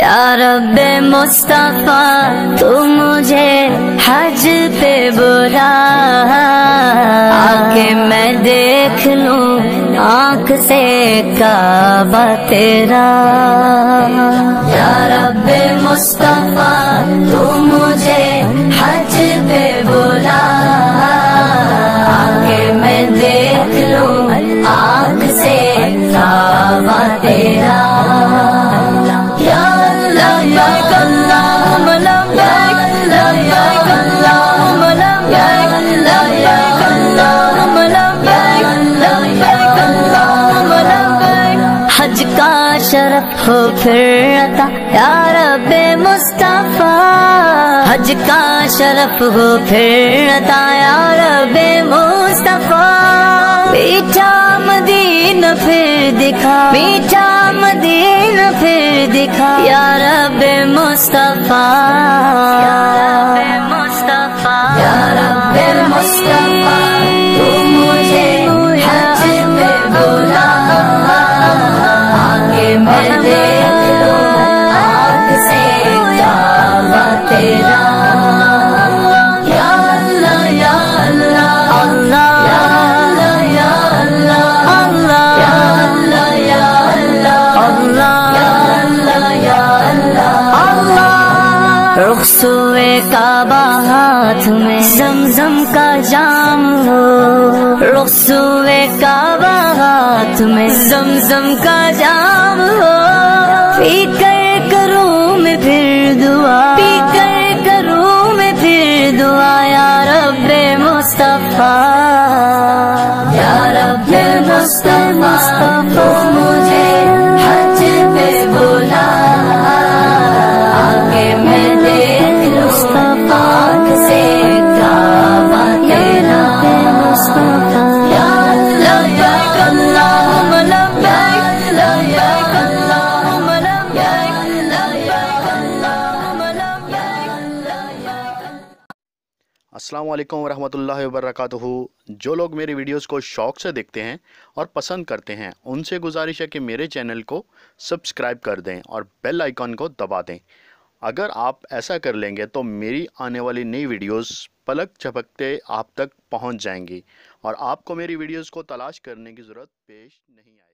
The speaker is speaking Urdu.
یا رب مصطفیٰ تو مجھے حج پہ بلا، آکے میں دیکھ لوں آنکھ سے کعبہ تیرا۔ یا رب مصطفیٰ تو مجھے حج پہ بلا، آکے میں دیکھ لوں آنکھ سے کعبہ تیرا۔ لبیک اللہم لبیک، لبیک اللہم لبیک، لبیک اللہم لبیک، لبیک اللہم لبیک۔ حج کا شرف ہو پھر عطا یا رب مصطفیٰ، حج کا شرف ہو پھر عطا یا رب مصطفیٰ۔ میٹھا مدینہ پھر دکھا، میٹھا مدینہ پھر دکھا یا رب مصطفیٰ، یا رب مصطفیٰ، یا رب مصطفیٰ تو مجھے حج پہ بلا، آگے میں دیکھ لوں آنکھ سے کعبہ تیرا۔ یا اللہ یا اللہ اللہ، یا اللہ یا اللہ، یا اللہ یا اللہ۔ رخسوئے کعبہ ہاتھ میں زمزم کا جام ہو، رخسوئے کعبہ ہاتھ میں زمزم کا جام ہو، پی کر کروں میں پھر دعا، پی کر کروں میں پھر دعا یا رب مصطفیٰ، یا رب مصطفیٰ تو مجھے حج پہ بلا، آگے میں دیکھ لوں آنکھ سے کعبہ تیرا۔ یا لبیک اللہم لبیک، لبیک اللہم لبیک، لبیک اللہم لبیک۔ السلام علیکم ورحمۃ اللہ وبرکاتہ۔ جو لوگ میری ویڈیوز کو شوق سے دیکھتے ہیں اور پسند کرتے ہیں ان سے گزارش ہے کہ میرے چینل کو سبسکرائب کر دیں اور بیل آئیکن کو دبا دیں۔ اگر آپ ایسا کر لیں گے تو میری آنے والی نئی ویڈیوز پلک جھپکتے آپ تک پہنچ جائیں گی اور آپ کو میری ویڈیوز کو تلاش کرنے کی ضرورت پیش نہیں آئے گی۔